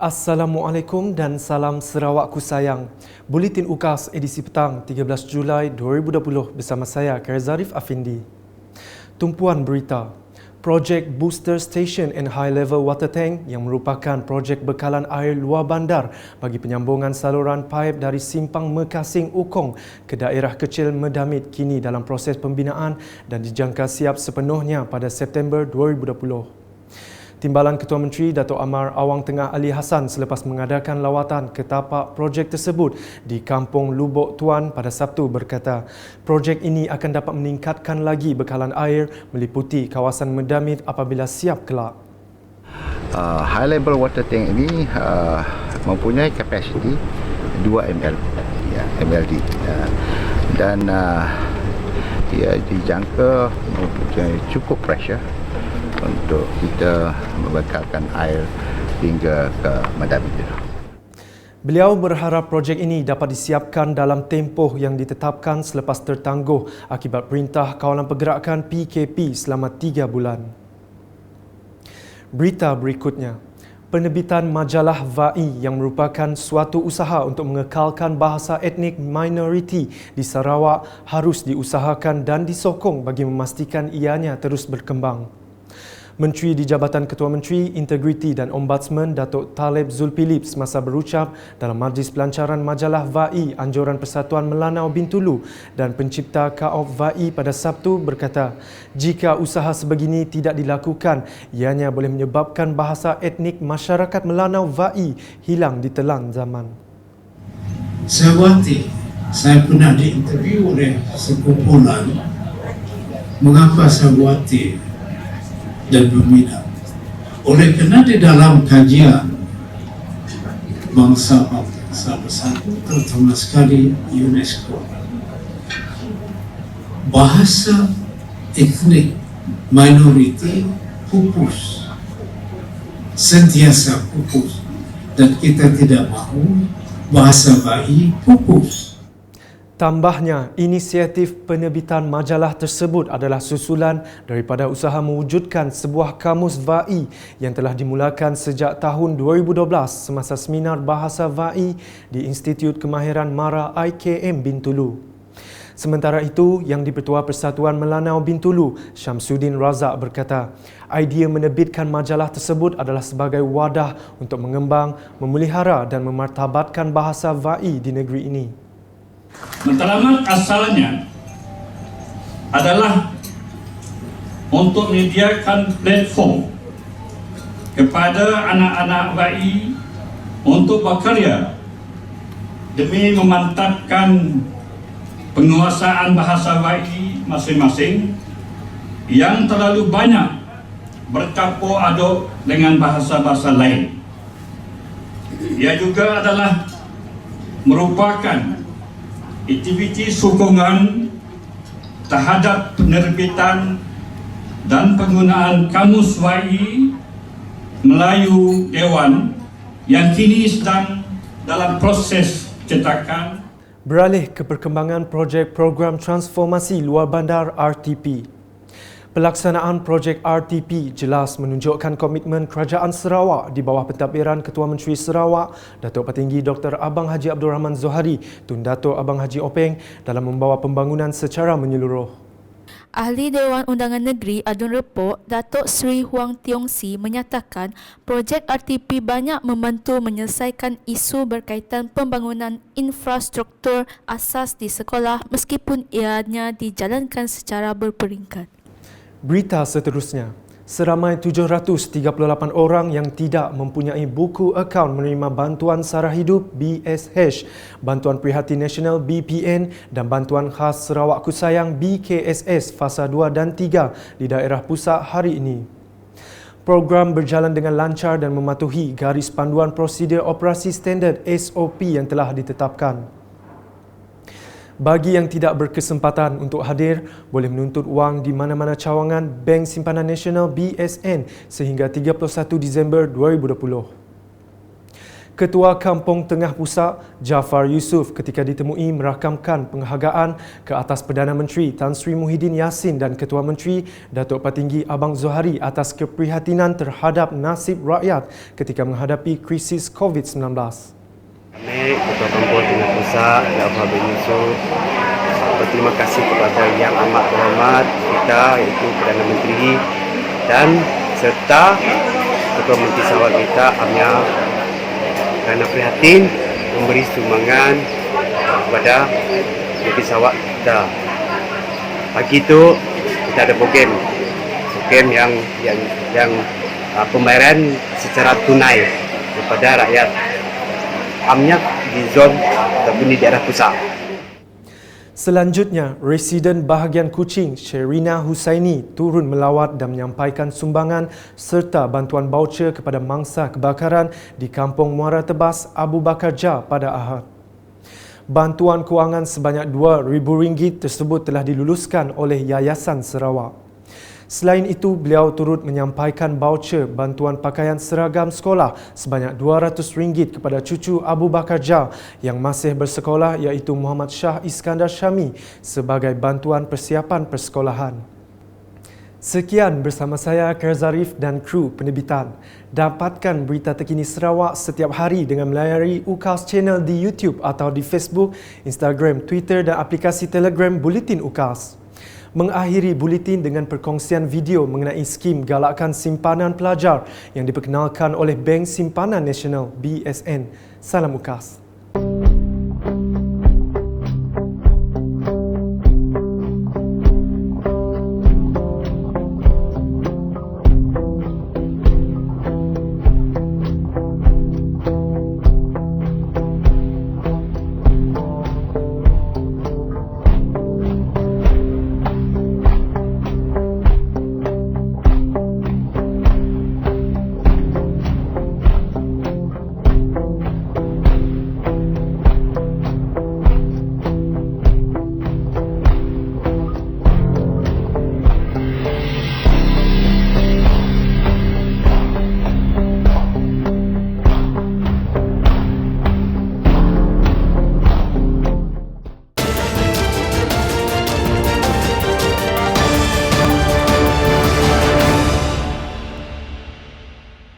Assalamualaikum dan salam Sarawakku sayang. Buletin UKAS edisi petang 13 Julai 2020 bersama saya Karizarif Afindi. Tumpuan berita. Projek Booster Station and High Level Water Tank yang merupakan projek bekalan air luar bandar bagi penyambungan saluran paip dari Simpang Mekasing Ukong ke daerah kecil Medamit kini dalam proses pembinaan dan dijangka siap sepenuhnya pada September 2020. Timbalan Ketua Menteri Datuk Amar Awang Tengah Ali Hassan selepas mengadakan lawatan ke tapak projek tersebut di Kampung Lubuk Tuan pada Sabtu berkata, projek ini akan dapat meningkatkan lagi bekalan air meliputi kawasan Medamit apabila siap kelak. High level water tank ini mempunyai kapasiti 2 ml MLD dan ia dijangka mempunyai cukup pressure untuk kita membekalkan air hingga ke Medamit. Beliau berharap projek ini dapat disiapkan dalam tempoh yang ditetapkan selepas tertangguh akibat Perintah Kawalan Pergerakan PKP selama 3 bulan. Berita berikutnya. Penerbitan majalah VAI yang merupakan suatu usaha untuk mengekalkan bahasa etnik minoriti di Sarawak harus diusahakan dan disokong bagi memastikan ianya terus berkembang. Menteri di Jabatan Ketua Menteri, Integriti dan Ombudsman Datuk Talib Zulkifli semasa berucap dalam majlis pelancaran majalah VAI Anjuran Persatuan Melanau Bintulu dan pencipta Ka-op VAI pada Sabtu berkata, jika usaha sebegini tidak dilakukan, ianya boleh menyebabkan bahasa etnik masyarakat Melanau VAI hilang ditelan zaman. Saya khawatir, saya pernah diinterview oleh sekumpulan mengapa saya khawatir dan berminat. Oleh kerana di dalam kajian bangsa-bangsa bersatu, terutama sekali UNESCO, bahasa etnik minoriti pupus, sentiasa pupus, dan kita tidak mahu bahasa VAI pupus. Tambahnya, inisiatif penerbitan majalah tersebut adalah susulan daripada usaha mewujudkan sebuah kamus VAI yang telah dimulakan sejak tahun 2012 semasa seminar bahasa VAI di Institut Kemahiran Mara IKM Bintulu. Sementara itu, Yang di-Pertua Persatuan Melanau Bintulu, Syamsuddin Razak berkata, idea menerbitkan majalah tersebut adalah sebagai wadah untuk mengembang, memelihara dan memartabatkan bahasa VAI di negeri ini. Matlamat asalnya adalah untuk menyediakan platform kepada anak-anak VAI untuk berkarya demi memantapkan penguasaan bahasa VAI masing-masing yang terlalu banyak bercampur aduk dengan bahasa-bahasa lain. Ia juga adalah merupakan aktiviti sokongan terhadap penerbitan dan penggunaan kamus VAI Melayu Dewan yang kini sedang dalam proses cetakan. Beralih ke perkembangan projek program transformasi luar bandar RTP. Pelaksanaan projek RTP jelas menunjukkan komitmen Kerajaan Sarawak di bawah pentadbiran Ketua Menteri Sarawak, Datuk Petinggi Dr. Abang Haji Abdul Rahman Zohari, Tun Datuk Abang Haji Openg dalam membawa pembangunan secara menyeluruh. Ahli Dewan Undangan Negeri Adun Repok, Datuk Seri Huang Tiong Si menyatakan projek RTP banyak membantu menyelesaikan isu berkaitan pembangunan infrastruktur asas di sekolah meskipun ianya dijalankan secara berperingkat. Berita seterusnya, seramai 738 orang yang tidak mempunyai buku akaun menerima Bantuan Sara Hidup BSH, Bantuan Prihatin Nasional BPN dan Bantuan Khas Sarawakku Sayang BKSS Fasa 2 dan 3 di daerah pusat hari ini. Program berjalan dengan lancar dan mematuhi garis panduan prosedur operasi standard SOP yang telah ditetapkan. Bagi yang tidak berkesempatan untuk hadir, boleh menuntut wang di mana-mana cawangan Bank Simpanan Nasional BSN sehingga 31 Disember 2020. Ketua Kampung Tengah Pusat, Jafar Yusof ketika ditemui merakamkan penghargaan ke atas Perdana Menteri Tan Sri Muhyiddin Yassin dan Ketua Menteri Datuk Patinggi Abang Zohari atas keprihatinan terhadap nasib rakyat ketika menghadapi krisis COVID-19. Kami, Ketua Kampung Tengah Pusat, Jafar bin Yusof, berterima kasih kepada Yang Amat Berhormat kita, iaitu Perdana Menteri dan serta Ketua Menteri Sarawak kita, Amnya, kerana prihatin memberi sumbangan kepada Menteri Sarawak kita. Pagi itu kita ada program yang pembayaran secara tunai kepada rakyat Amnya di zon ataupun di daerah pusat. Selanjutnya, Residen Bahagian Kuching, Sherina Husaini turun melawat dan menyampaikan sumbangan serta bantuan baucer kepada mangsa kebakaran di Kampung Muara Tebas, Abu Bakar Jah pada Ahad. Bantuan kewangan sebanyak RM2,000 tersebut telah diluluskan oleh Yayasan Sarawak. Selain itu, beliau turut menyampaikan baucer bantuan pakaian seragam sekolah sebanyak RM200 kepada cucu Abu Bakar Jah yang masih bersekolah iaitu Muhammad Shah Iskandar Syami sebagai bantuan persiapan persekolahan. Sekian bersama saya, Kerzarif dan kru penerbitan. Dapatkan berita terkini Sarawak setiap hari dengan melayari UKAS Channel di YouTube atau di Facebook, Instagram, Twitter dan aplikasi Telegram Buletin UKAS. Mengakhiri buletin dengan perkongsian video mengenai skim galakan simpanan pelajar yang diperkenalkan oleh Bank Simpanan Nasional BSN. Salam UKAS.